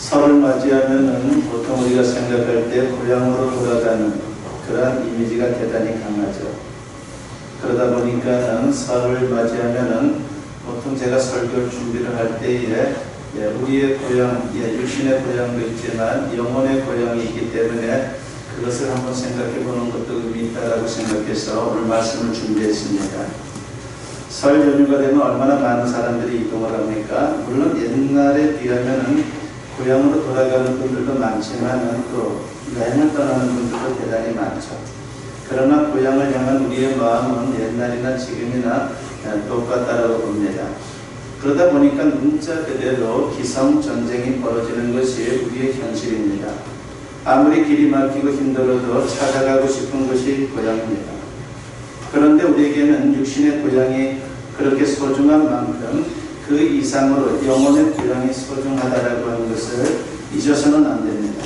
설을 맞이하면은 보통 우리가 생각할 때 고향으로 돌아가는 그러한 이미지가 대단히 강하죠. 그러다 보니까는 설을 맞이하면은 보통 제가 설교 준비를 할 때에 우리의 고향, 육신의 고향도 있지만 영혼의 고향이 있기 때문에 그것을 한번 생각해 보는 것도 의미 있다라고 생각해서 오늘 말씀을 준비했습니다. 설 연휴가 되면 얼마나 많은 사람들이 이동을 합니까? 물론 옛날에 비하면은 고향으로 돌아가는 분들도 많지만은 또 여행을 떠나는 분들도 대단히 많죠. 그러나 고향을 향한 우리의 마음은 옛날이나 지금이나 똑같다라고 봅니다. 그러다 보니까 문자 그대로 기성 전쟁이 벌어지는 것이 우리의 현실입니다. 아무리 길이 막히고 힘들어도 찾아가고 싶은 것이 고향입니다. 그런데 우리에게는 육신의 고향이 그렇게 소중한 만큼 그 이상으로 영혼의 고향이 소중하다라고 하는 것을 잊어서는 안 됩니다.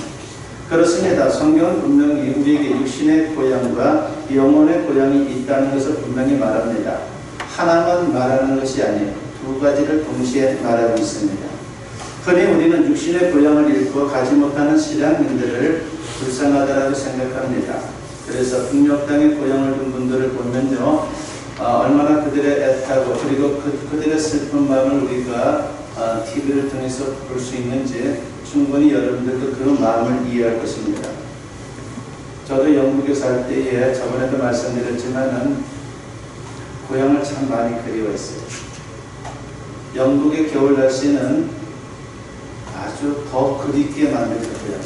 그렇습니다. 성경은 분명히 우리에게 육신의 고향과 영혼의 고향이 있다는 것을 분명히 말합니다. 하나만 말하는 것이 아니에요. 두 가지를 동시에 말하고 있습니다. 흔히 우리는 육신의 고향을 잃고 가지 못하는 신앙인들을 불쌍하다라고 생각합니다. 그래서 북녘 땅의 고향을 둔 분들을 보면요, 얼마나 그들의 애타고 그리고 그들의 슬픈 마음을 우리가 TV를 통해서 볼 수 있는지 충분히 여러분들도 그 마음을 이해할 것입니다. 저도 영국에 살 때에 저번에도 말씀드렸지만은 고향을 참 많이 그리워했어요. 영국의 겨울 날씨는 아주 더 그립게 만들었고요.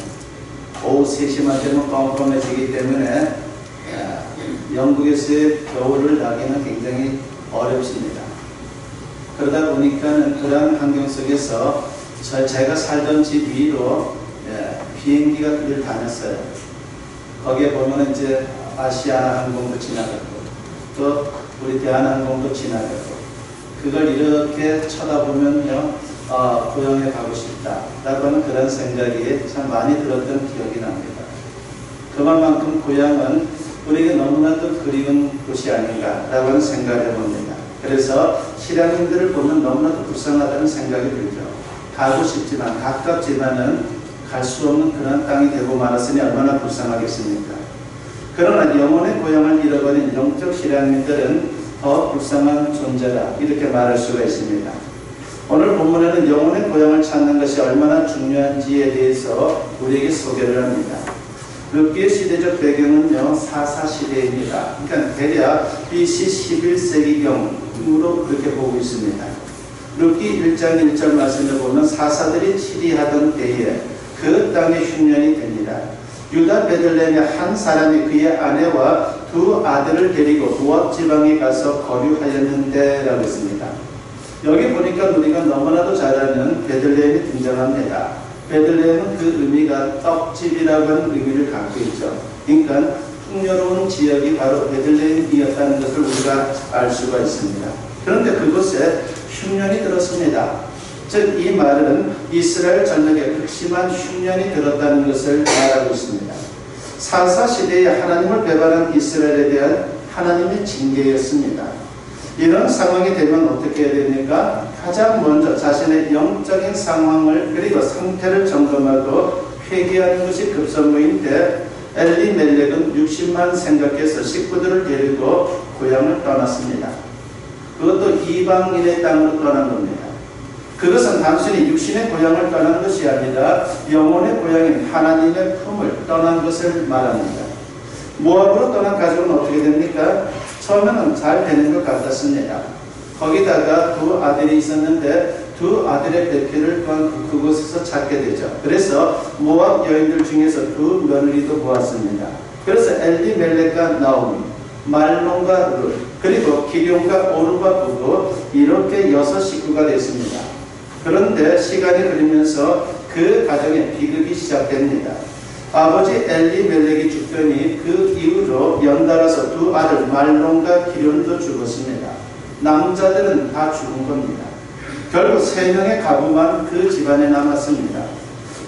오후 3시만 되면 껌껌해지기 때문에 영국에서의 겨울을 나기는 굉장히 어렵습니다. 그러다 보니까는 그런 환경 속에서 제가 살던 집 위로 비행기가 늘 다녔어요. 거기에 보면 이제 아시아나 항공도 지나갔고 또 우리 대한항공도 지나갔고 그걸 이렇게 쳐다보면요, 고향에 가고 싶다라고 하는 그런 생각이 참 많이 들었던 기억이 납니다. 그만큼 고향은 우리에게 너무나도 그리운 곳이 아닌가라고 하는 생각을 해봅니다. 그래서 신앙인들을 보면 너무나도 불쌍하다는 생각이 들죠. 가고 싶지만 가깝지만은 갈 수 없는 그런 땅이 되고 말았으니 얼마나 불쌍하겠습니까? 그러나 영혼의 고향을 잃어버린 영적 신앙인들은 더 불쌍한 존재다 이렇게 말할 수가 있습니다. 오늘 본문에는 영혼의 고향을 찾는 것이 얼마나 중요한지에 대해서 우리에게 소개를 합니다. 룻기의 시대적 배경은요, 사사 시대입니다. 그러니까 대략 BC 11세기경으로 그렇게 보고 있습니다. 룻기 1장 1절 말씀을 보면 사사들이 치리하던 때에 그 땅에 흉년이 됩니다. 유다 베들레헴의 한 사람이 그의 아내와 두 아들을 데리고 모압 지방에 가서 거류하였는데 라고 했습니다. 여기 보니까 우리가 너무나도 잘 아는 베들레헴이 등장합니다. 베들레헴은 그 의미가 떡집이라고 하는 의미를 갖고 있죠. 그러니까 풍요로운 지역이 바로 베들레헴이었다는 것을 우리가 알 수가 있습니다. 그런데 그곳에 흉년이 들었습니다. 즉 이 말은 이스라엘 전역에 극심한 흉년이 들었다는 것을 말하고 있습니다. 사사 시대에 하나님을 배반한 이스라엘에 대한 하나님의 징계였습니다. 이런 상황이 되면 어떻게 해야 됩니까? 가장 먼저 자신의 영적인 상황을 그리고 상태를 점검하고 회개하는 것이 급선무인데 엘리멜렉은 60만 생각해서 식구들을 데리고 고향을 떠났습니다. 그것도 이방인의 땅으로 떠난 겁니다. 그것은 단순히 육신의 고향을 떠난 것이 아니라 영혼의 고향인 하나님의 품을 떠난 것을 말합니다. 모압으로 떠난 가족은 어떻게 됩니까? 처음에는 잘 되는 것 같았습니다. 거기다가 두 아들이 있었는데 두 아들의 배필을 또한 그곳에서 찾게 되죠. 그래서 모압 여인들 중에서 두 며느리도 보았습니다. 그래서 엘리멜렉과 나오미, 말론과 룻, 그리고 기럯과 오르바 부부 이렇게 6식구가 됐습니다. 그런데 시간이 흐르면서 그 가정에 비극이 시작됩니다. 아버지 엘리멜렉이 죽더니 그 이후로 연달아서 두 아들 말론과 기럯도 죽었습니다. 남자들은 다 죽은 겁니다. 결국 3명의 가부만 그 집안에 남았습니다.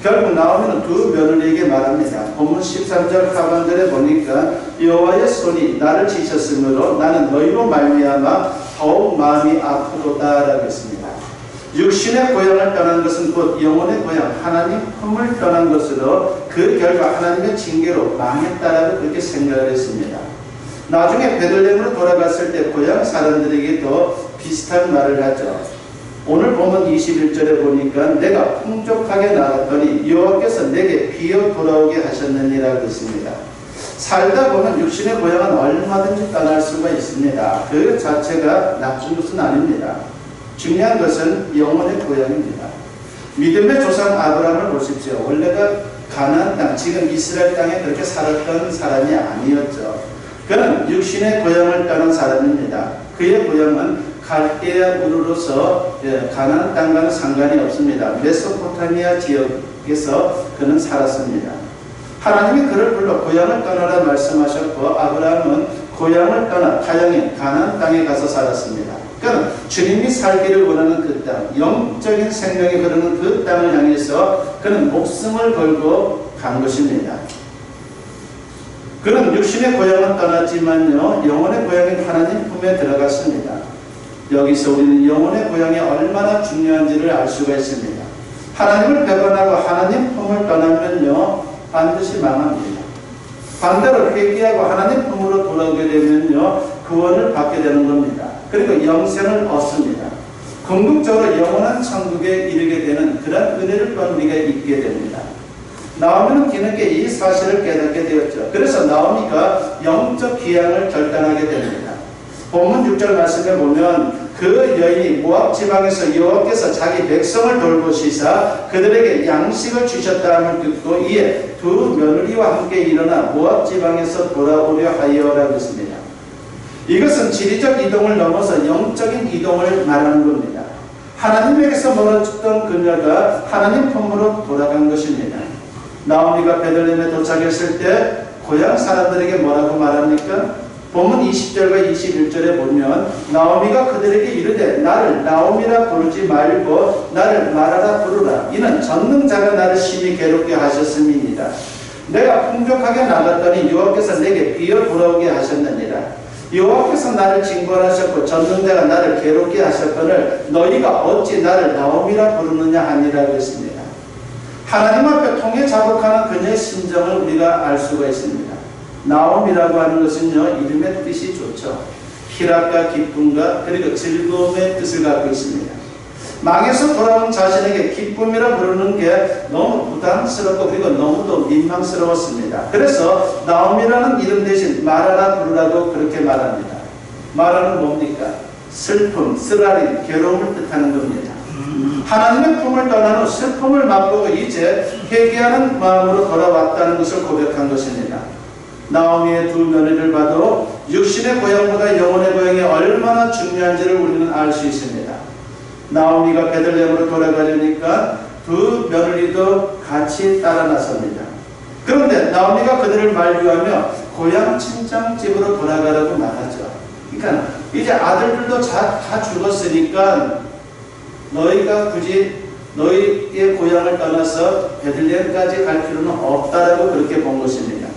결국 나오미는 두 며느리에게 말합니다. 본문 13절 하반절에 보니까 여호와의 손이 나를 치셨으므로 나는 너희로 말미암아 더욱 마음이 아프도다 라고 했습니다. 육신의 고향을 떠난 것은 곧 영혼의 고향 하나님 품을 떠난 것으로 그 결과 하나님의 징계로 망했다라고 그렇게 생각을 했습니다. 나중에 베들레헴으로 돌아갔을 때 고향 사람들에게도 비슷한 말을 하죠. 오늘 보면 21절에 보니까 내가 풍족하게 나갔더니 여호와께서 내게 비어 돌아오게 하셨느니라 그랬습니다. 살다 보면 육신의 고향은 얼마든지 떠날 수가 있습니다. 그 자체가 나쁜 것은 아닙니다. 중요한 것은 영혼의 고향입니다. 믿음의 조상 아브라함을 보십시오. 원래가 가나안 땅, 지금 이스라엘 땅에 그렇게 살았던 사람이 아니었죠. 그는 육신의 고향을 떠난 사람입니다. 그의 고향은 갈대아 우르로서 가나안 땅과는 상관이 없습니다. 메소포타미아 지역에서 그는 살았습니다. 하나님이 그를 불러 고향을 떠나라 말씀하셨고 아브라함은 고향을 떠나 타향인 가나안 땅에 가서 살았습니다. 그는 주님이 살기를 원하는 그 땅, 영적인 생명이 흐르는 그 땅을 향해서 그는 목숨을 걸고 간 것입니다. 그는 육신의 고향은 떠났지만요, 영혼의 고향인 하나님 품에 들어갔습니다. 여기서 우리는 영혼의 고향이 얼마나 중요한지를 알 수가 있습니다. 하나님을 배반하고 하나님 품을 떠나면요, 반드시 망합니다. 반대로 회개하고 하나님 품으로 돌아오게 되면요, 구원을 받게 되는 겁니다. 그리고 영생을 얻습니다. 궁극적으로 영원한 천국에 이르게 되는 그런 은혜를 또한 우리가 입게 됩니다. 나오미는 뒤늦게 이 사실을 깨닫게 되었죠. 그래서 나오미가 영적 귀향을 결단하게 됩니다. 본문 6절 말씀에 보면 그 여인이 모압 지방에서 여호와께서 자기 백성을 돌보시사 그들에게 양식을 주셨다 함을 듣고 이에 두 며느리와 함께 일어나 모압 지방에서 돌아오려 하여라고 했습니다. 이것은 지리적 이동을 넘어서 영적인 이동을 말하는 겁니다. 하나님에게서 멀어졌던 그녀가 하나님 품으로 돌아간 것입니다. 나오미가 베들레헴에 도착했을 때 고향 사람들에게 뭐라고 말합니까? 본문 20절과 21절에 보면 나오미가 그들에게 이르되 나를 나오미라 부르지 말고 나를 마라라 부르라. 이는 전능자가 나를 심히 괴롭게 하셨음이니라. 내가 풍족하게 나갔더니 여호와께서 내게 비어 돌아오게 하셨느니라. 여호와께서 나를 징벌하셨고 전능자가 나를 괴롭게 하셨거늘 너희가 어찌 나를 나오미라 부르느냐 하니라고 했습니다. 하나님 앞에 통해 자복하는 그녀의 심정을 우리가 알 수가 있습니다. 나옴이라고 하는 것은요, 이름의 뜻이 좋죠. 희락과 기쁨과 그리고 즐거움의 뜻을 갖고 있습니다. 망에서 돌아온 자신에게 기쁨이라 부르는 게 너무 부담스럽고 그리고 너무도 민망스러웠습니다. 그래서 나옴이라는 이름 대신 마라라 부르라고 그렇게 말합니다. 마라는 뭡니까? 슬픔, 쓰라림, 괴로움을 뜻하는 겁니다. 하나님의 품을 떠난 후 슬픔을 맛보고 이제 회개하는 마음으로 돌아왔다는 것을 고백한 것입니다. 나오미의 두 며느리를 봐도 육신의 고향보다 영혼의 고향이 얼마나 중요한지를 우리는 알 수 있습니다. 나오미가 베들레헴으로 돌아가려니까 두 며느리도 같이 따라 나섭니다. 그런데 나오미가 그들을 만류하며 고향 친정집으로 돌아가라고 말하죠. 그러니까 이제 아들들도 다 죽었으니까 너희가 굳이 너희의 고향을 떠나서 베들레헴까지 갈 필요는 없다라고 그렇게 본 것입니다.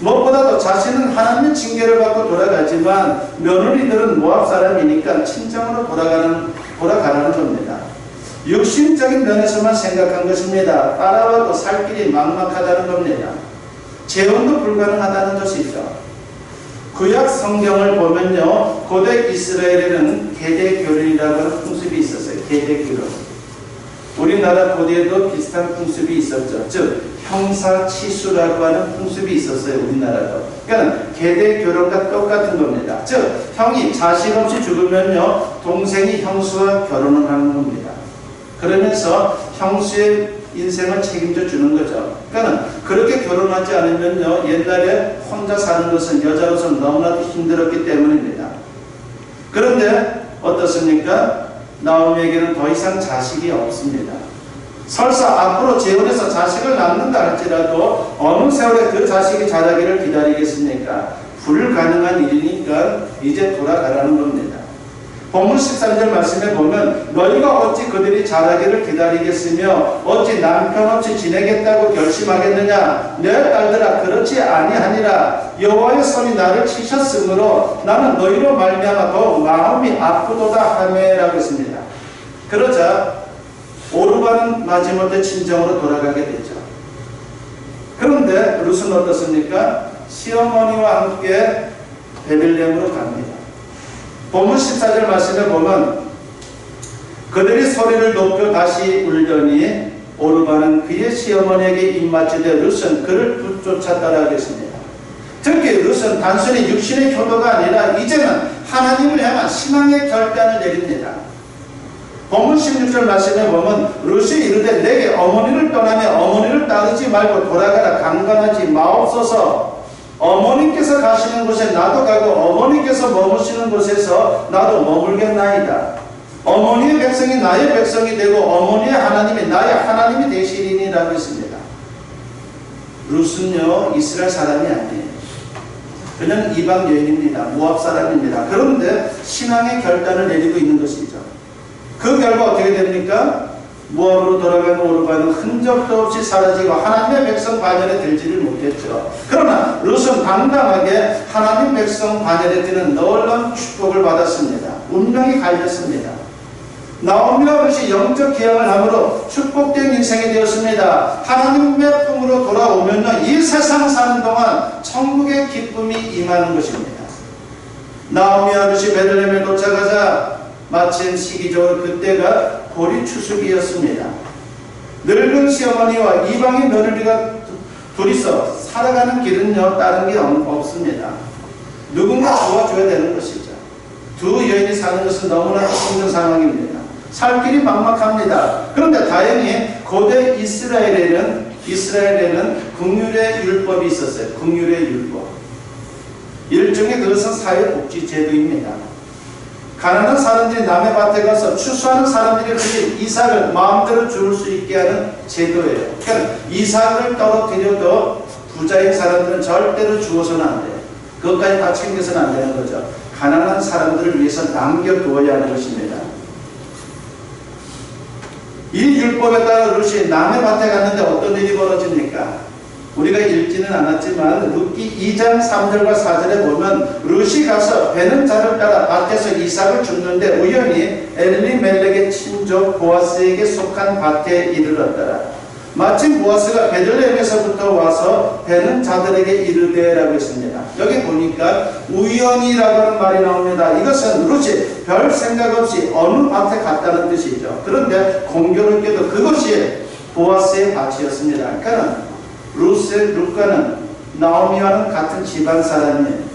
무엇보다도 자신은 하나님의 징계를 받고 돌아가지만 며느리들은 모압 사람이니까 친정으로 돌아가라는 겁니다. 육신적인 면에서만 생각한 것입니다. 따라와도 살 길이 막막하다는 겁니다. 재혼도 불가능하다는 것이죠. 구약 성경을 보면요, 고대 이스라엘에는 계대결혼이라고 하는 풍습이 있었어요. 계대결혼. 우리나라 고대에도 비슷한 풍습이 있었죠. 즉 형사치수라고 하는 풍습이 있었어요. 우리나라도. 그러니까 계대결혼과 똑같은 겁니다. 즉 형이 자식 없이 죽으면요, 동생이 형수와 결혼을 하는 겁니다. 그러면서 형수의 인생을 책임져 주는 거죠. 그러니까 그렇게 결혼하지 않으면요, 옛날에 혼자 사는 것은 여자로서는 너무나도 힘들었기 때문입니다. 그런데 어떻습니까? 나오미에게는 더 이상 자식이 없습니다. 설사 앞으로 재혼해서 자식을 낳는다 할지라도 어느 세월에 그 자식이 자라기를 기다리겠습니까? 불가능한 일이니까 이제 돌아가라는 겁니다. 본문 13절 말씀에 보면 너희가 어찌 그들이 자라기를 기다리겠으며 어찌 남편 없이 지내겠다고 결심하겠느냐? 내 딸들아, 그렇지 아니하니라. 여호와의 손이 나를 치셨으므로 나는 너희로 말미암아 더욱 마음이 아프도다 하매라고 했습니다. 그러자 오르바는 마지못해 친정으로 돌아가게 되죠. 그런데 룻은 어떻습니까? 시어머니와 함께 베들레헴으로 갑니다. 본문 14절 말씀에 보면 그들이 소리를 높여 다시 울더니 오르바는 그의 시어머니에게 입맞추되 룻은 그를 붙쫓아 따라가겠습니다. 특히 룻은 단순히 육신의 효도가 아니라 이제는 하나님을 향한 신앙의 결단을 내립니다. 본문 16절 말씀에 보면 룻이 이르되 내게 어머니를 떠나며 어머니를 따르지 말고 돌아가라 강간하지 마옵소서. 어머니께서 가시는 곳에 나도 가고 어머니께서 머무시는 곳에서 나도 머물겠나이다. 어머니의 백성이 나의 백성이 되고 어머니의 하나님이 나의 하나님이 되시리니라고 했습니다. 룻은요 이스라엘 사람이 아니에요. 그는 이방 여인입니다. 모압 사람입니다. 그런데 신앙의 결단을 내리고 있는 것이죠. 그 결과 어떻게 됩니까? 모압으로 돌아간 오르바는 흔적도 없이 사라지고 하나님의 백성 반열에 들지를 못했죠. 그러나 룻은 당당하게 하나님 백성 반열에 드는 놀라운 축복을 받았습니다. 운명이 갈렸습니다. 나오미와 룻이 영적 기약을 함으로 축복된 인생이 되었습니다. 하나님의 품으로 돌아오면요 이 세상 사는 동안 천국의 기쁨이 임하는 것입니다. 나오미와 룻이 베들레헴에 도착하자 마침 시기적으로 그때가 보리 추수기였습니다. 늙은 시어머니와 이방인 며느리가 둘이서 살아가는 길은요 다른 게 없습니다. 누군가 도와줘야 되는 것이죠. 두 여인이 사는 것은 너무나 힘든 상황입니다. 살 길이 막막합니다. 그런데 다행히 고대 이스라엘에는 긍휼의 율법이 있었어요. 긍휼의 율법. 일종의 그것은 사회복지제도입니다. 가난한 사람들이 남의 밭에 가서 추수하는 사람들이 그 이삭을 마음대로 줄 수 있게 하는 제도예요. 그러니까 이삭을 떨어뜨려도 부자인 사람들은 절대로 주어서는 안 돼요. 그것까지 다 챙겨서는 안 되는 거죠. 가난한 사람들을 위해서 남겨두어야 하는 것입니다. 이 율법에 따라 룻이 남의 밭에 갔는데 어떤 일이 벌어집니까? 우리가 읽지는 않았지만 룻기 2장 3절과 4절에 보면 룻이 가서 베는 자를 따라 밭에서 이삭을 줍는데 우연히 엘리멜렉의 친족 보아스에게 속한 밭에 이르렀더라. 마침 보아스가 베들레헴에서부터 와서 베는 자들에게 이르되라고 했습니다. 여기 보니까 우연이라고 하는 말이 나옵니다. 이것은 룻이 별 생각 없이 어느 밭에 갔다는 뜻이죠. 그런데 공교롭게도 그것이 보아스의 밭이었습니다. 그러니까 룻과는 나오미와는 같은 집안 사람이에요.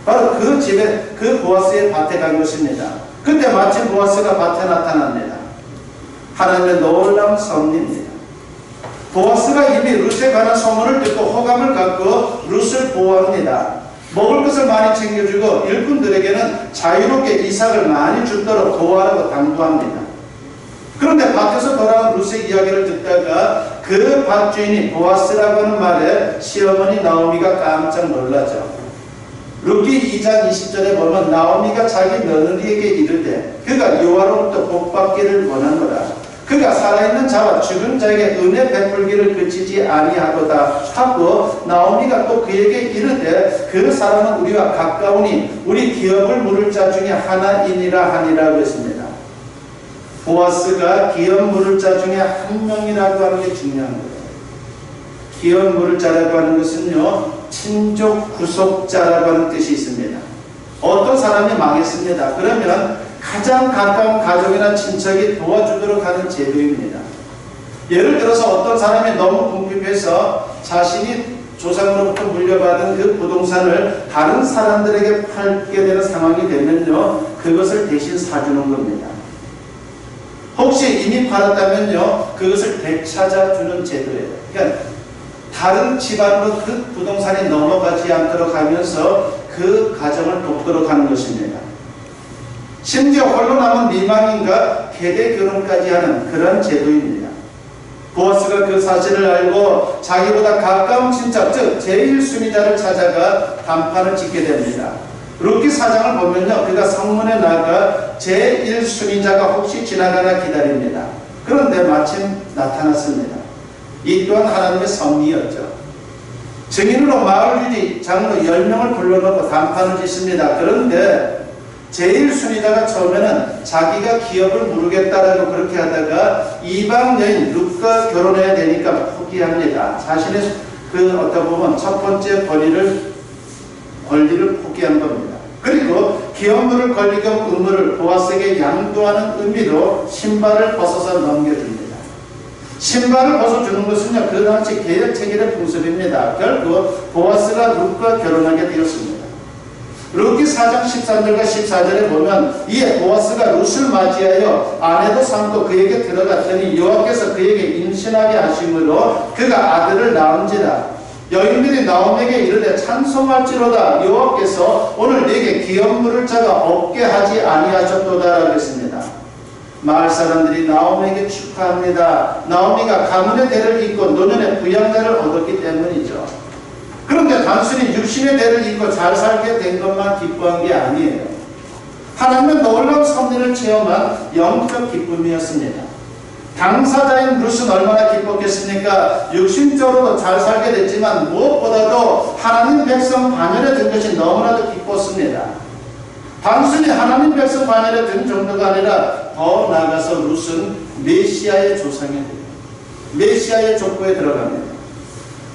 바로 그 집에 그 보아스의 밭에 간 것입니다. 그때 마침 보아스가 밭에 나타납니다. 하나님의 놀라운 섭리입니다. 보아스가 이미 룻에 관한 소문을 듣고 호감을 갖고 룻을 보호합니다. 먹을 것을 많이 챙겨주고 일꾼들에게는 자유롭게 이삭을 많이 주도록 도와라고 당부합니다. 그런데 밭에서 돌아온 룻의 이야기를 듣다가 그 밭주인이 보아스라고 하는 말에 시어머니 나오미가 깜짝 놀라죠. 룻기 2장 20절에 보면 나오미가 자기 며느리에게 이르되 그가 여호와로부터 복받기를 원하노라. 그가 살아있는 자와 죽은 자에게 은혜 베풀기를 그치지 아니하도다 하고 나오미가 또 그에게 이르되 그 사람은 우리와 가까우니 우리 기업을 물을 자 중에 하나이니라 하니라고 했습니다. 보아스가 기업 물을 자 중에 한 명이라고 하는 게 중요한 거예요. 기업 물을 자라고 하는 것은요 친족 구속자라고 하는 뜻이 있습니다. 어떤 사람이 망했습니다. 그러면 가장 가까운 가족이나 친척이 도와주도록 하는 제도입니다. 예를 들어서 어떤 사람이 너무 궁핍해서 자신이 조상으로부터 물려받은 그 부동산을 다른 사람들에게 팔게 되는 상황이 되면요 그것을 대신 사주는 겁니다. 혹시 이미 팔았다면요 그것을 되찾아주는 제도예요. 그러니까 다른 집안으로 그 부동산이 넘어가지 않도록 하면서 그 가정을 돕도록 하는 것입니다. 심지어 홀로 남은 미망인과 계대 결혼까지 하는 그런 제도입니다. 보아스가 그 사실을 알고 자기보다 가까운 친척 즉 제1순위자를 찾아가 단판을 짓게 됩니다. 룻기 4장을 보면요 그가 성문에 나가 제1순위자가 혹시 지나가나 기다립니다. 그런데 마침 나타났습니다. 이 또한 하나님의 섭리였죠. 증인으로 마을 유지 장로 10명을 불러놓고 단판을 짓습니다. 그런데 제일 순위다가 처음에는 자기가 기업을 무르겠다라고 그렇게 하다가 이방 여인 룻과 결혼해야 되니까 포기합니다. 자신의 어떻게 보면 첫 번째 권리를 포기한 겁니다. 그리고 기업물을 권리 겸 의무를 보아스에게 양도하는 의미로 신발을 벗어서 넘겨줍니다. 신발을 벗어주는 것은요, 그 당시 계약 체결의 풍습입니다. 결국 보아스가 룻과 결혼하게 되었습니다. 룻기 4장 13절과 14절에 보면 이에 보아스가 룻을 맞이하여 아내도 삼고 그에게 들어갔더니 여호와께서 그에게 임신하게 하심으로 그가 아들을 낳은지라. 여인들이 나오미에게 이르되 찬송할지로다 여호와께서 오늘 네게 기업 물을 자가 없게 하지 아니하셨도다라고 했습니다. 마을 사람들이 나오미에게 축하합니다. 나오미가 가문의 대를 잇고 노년의 부양자를 얻었기 때문이죠. 그런데 단순히 육신의 대를 잇고 잘 살게 된 것만 기뻐한 게 아니에요. 하나님은 놀라운 섭리를 체험한 영적 기쁨이었습니다. 당사자인 룻은 얼마나 기뻤겠습니까? 육신적으로도 잘 살게 됐지만 무엇보다도 하나님 백성 반열에 든 것이 너무나도 기뻤습니다. 단순히 하나님 백성 반열에 든 정도가 아니라 더 나아가서 룻은 메시아의 조상이 됩니다. 메시아의 족보에 들어갑니다.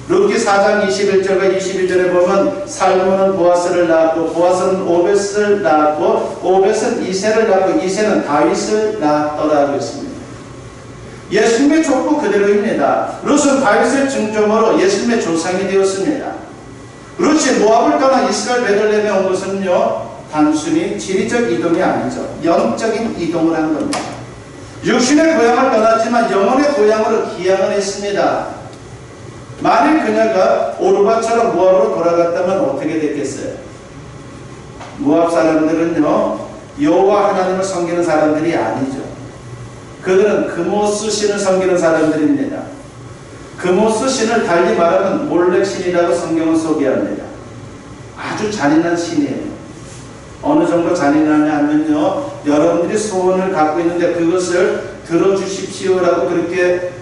룻기 4장 21절과 22절에 보면 살몬은 보아스를 낳았고 보아스는 오벳을 낳았고 오벳은 이새를 낳고 이새는 다윗을 낳았더라고 했습니다. 예수님의 족보 그대로입니다. 룻은 다윗의 증조모로 예수님의 조상이 되었습니다. 룻이 모압을 떠나 이스라엘 베들레헴에 온 것은요, 단순히 지리적 이동이 아니죠. 영적인 이동을 한 겁니다. 육신의 고향을 떠났지만 영혼의 고향으로 기양을 했습니다. 만일 그녀가 오르바처럼 모압으로 돌아갔다면 어떻게 됐겠어요? 모압 사람들은요, 여호와 하나님을 섬기는 사람들이 아니죠. 그들은 그모스 신을 섬기는 사람들입니다. 그모스 신을 달리 말하면 몰렉 신이라고 성경은 소개합니다. 아주 잔인한 신이에요. 어느 정도 잔인하냐 하면요, 여러분들이 소원을 갖고 있는데 그것을 들어주십시오라고 그렇게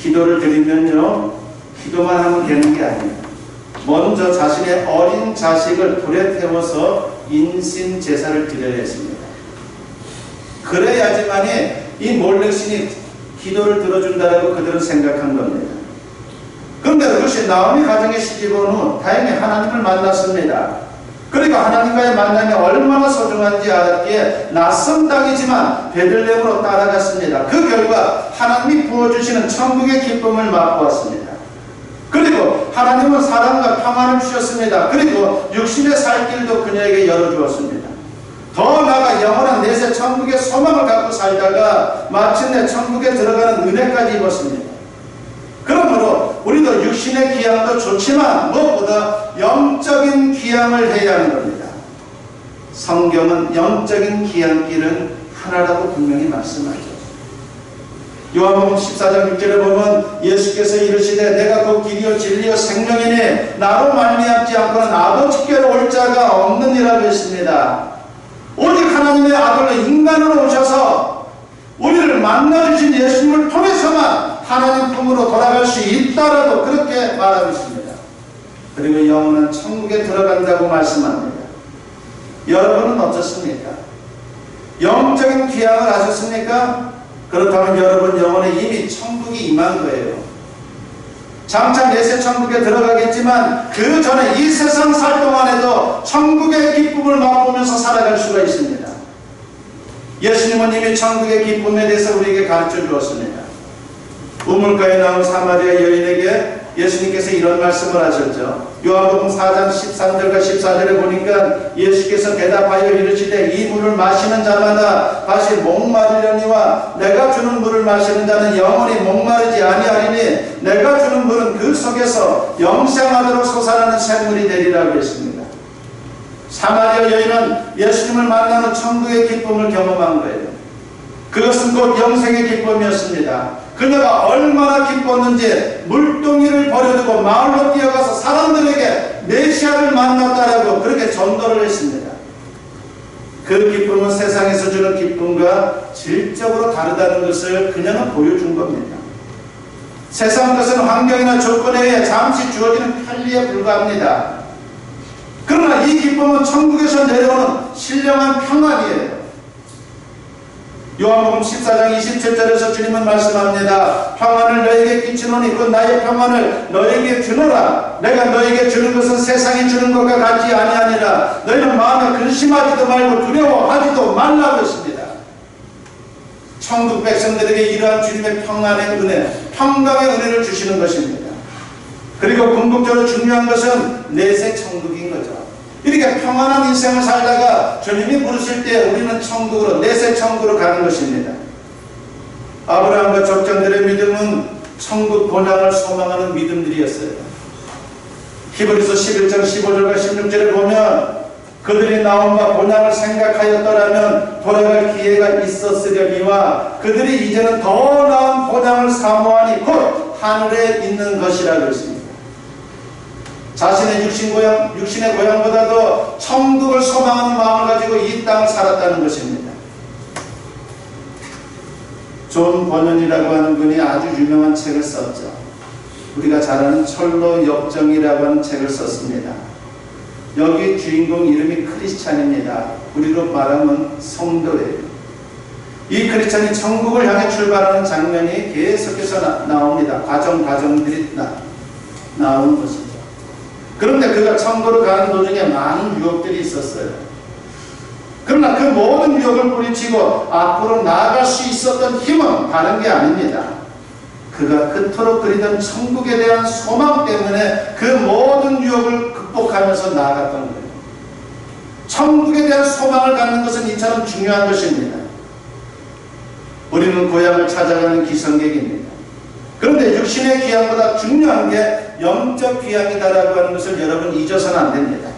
기도를 드리면요, 기도만 하면 되는 게 아니에요. 먼저 자신의 어린 자식을 불에 태워서 인신 제사를 드려야 했습니다. 그래야지만이 이 몰렉신이 기도를 들어준다라고 그들은 생각한 겁니다. 그런데 룻이 나오미 가정에 시집 온 후 다행히 하나님을 만났습니다. 그리고 하나님과의 만남이 얼마나 소중한지 알았기에 낯선 땅이지만 베들레헴으로 따라갔습니다. 그 결과 하나님이 부어주시는 천국의 기쁨을 맛보았습니다. 그리고 하나님은 사랑과 평안을 주셨습니다. 그리고 육신의 살 길도 그녀에게 열어주었습니다. 더 나아가 영원한 내세 천국의 소망을 갖고 살다가 마침내 천국에 들어가는 은혜까지 입었습니다. 그러므로 우리도 육신의 귀함도 좋지만 무엇보다 영적인 귀함을 해야 하는 겁니다. 성경은 영적인 귀함길은 하나라고 분명히 말씀하죠. 요한복음 14장 6절에 보면 예수께서 이르시되 내가 그 길이요 진리요 생명이니 나로 말미암지 않고는 아버지께로 올 자가 없느니라고 했습니다. 오직 하나님의 아들로 인간으로 오셔서 우리를 만나주신 예수님을 통해서만 하나님 품으로 돌아갈 수 있다라고 그렇게 말하고 있습니다. 그리고 영혼은 천국에 들어간다고 말씀합니다. 여러분은 어떻습니까? 영적인 귀향을 하셨습니까? 그렇다면 여러분 영혼에 이미 천국이 임한 거예요. 장차 내세 천국에 들어가겠지만 그 전에 이 세상 살 동안에도 천국의 기쁨을 맛보면서 살아갈 수가 있습니다. 예수님은 이미 천국의 기쁨에 대해서 우리에게 가르쳐 주었습니다. 우물가에 나온 사마리아 여인에게 예수님께서 이런 말씀을 하셨죠. 요한복음 4장 13절과 14절에 보니까 예수께서 대답하여 이르시되 이 물을 마시는 자마다 다시 목마르려니와 내가 주는 물을 마시는 자는 영원히 목마르지 아니하리니 내가 주는 물은 그 속에서 영생하도록 솟아나는 샘물이 되리라고 했습니다. 사마리아 여인은 예수님을 만나는 천국의 기쁨을 경험한 거예요. 그것은 곧 영생의 기쁨이었습니다. 그녀가 얼마나 기뻤는지 물동이를 버려두고 마을로 뛰어가서 사람들에게 메시아를 만났다라고 그렇게 전도를 했습니다. 그 기쁨은 세상에서 주는 기쁨과 질적으로 다르다는 것을 그녀는 보여준 겁니다. 세상 것은 환경이나 조건에 의해 잠시 주어지는 편리에 불과합니다. 그러나 이 기쁨은 천국에서 내려오는 신령한 평안이에요. 요한복음 14장 27절에서 주님은 말씀합니다. 평안을 너에게 끼치노니 그 나의 평안을 너에게 주노라. 내가 너에게 주는 것은 세상이 주는 것과 같지 아니하니라. 너희는 마음에 근심하지도 말고 두려워하지도 말라고 했습니다. 천국 백성들에게 이러한 주님의 평안의 은혜, 평강의 은혜를 주시는 것입니다. 그리고 궁극적으로 중요한 것은 내세 천국인 거죠. 이렇게 평안한 인생을 살다가 주님이 부르실 때 우리는 천국으로, 내세 천국으로 가는 것입니다. 아브라함과 족장들의 믿음은 천국 본향을 소망하는 믿음들이었어요. 히브리서 11장 15절과 16절에 보면 그들이 나옴과 본향을 생각하였더라면 돌아갈 기회가 있었으려니와 그들이 이제는 더 나은 본향을 사모하니 곧 하늘에 있는 것이라고 했습니다. 자신의 육신의 고향보다도 천국을 소망하는 마음을 가지고 이 땅을 살았다는 것입니다. 존 버년이라고 하는 분이 아주 유명한 책을 썼죠. 우리가 잘 아는 철로 역정이라고 하는 책을 썼습니다. 여기 주인공 이름이 크리스찬입니다. 우리로 말하면 성도예요. 이 크리스찬이 천국을 향해 출발하는 장면이 계속해서 나옵니다. 과정들이 나오는 것이죠. 그런데 그가 천국으로 가는 도중에 많은 유혹들이 있었어요. 그러나 그 모든 유혹을 뿌리치고 앞으로 나아갈 수 있었던 힘은 다른 게 아닙니다. 그가 그토록 그리던 천국에 대한 소망 때문에 그 모든 유혹을 극복하면서 나아갔던 거예요. 천국에 대한 소망을 갖는 것은 이처럼 중요한 것입니다. 우리는 고향을 찾아가는 기성객입니다. 그런데 육신의 귀향보다 중요한 게 영적 귀향이다라고 하는 것을 여러분 잊어서는 안 됩니다.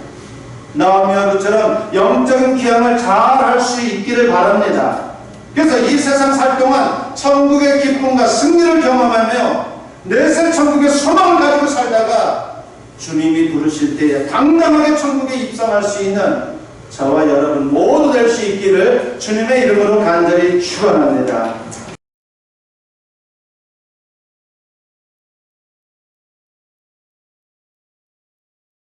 나오미와 그처럼 영적인 귀향을 잘 할 수 있기를 바랍니다. 그래서 이 세상 살 동안 천국의 기쁨과 승리를 경험하며 내세 천국의 소망을 가지고 살다가 주님이 부르실 때에 당당하게 천국에 입성할 수 있는 저와 여러분 모두 될 수 있기를 주님의 이름으로 간절히 축원합니다.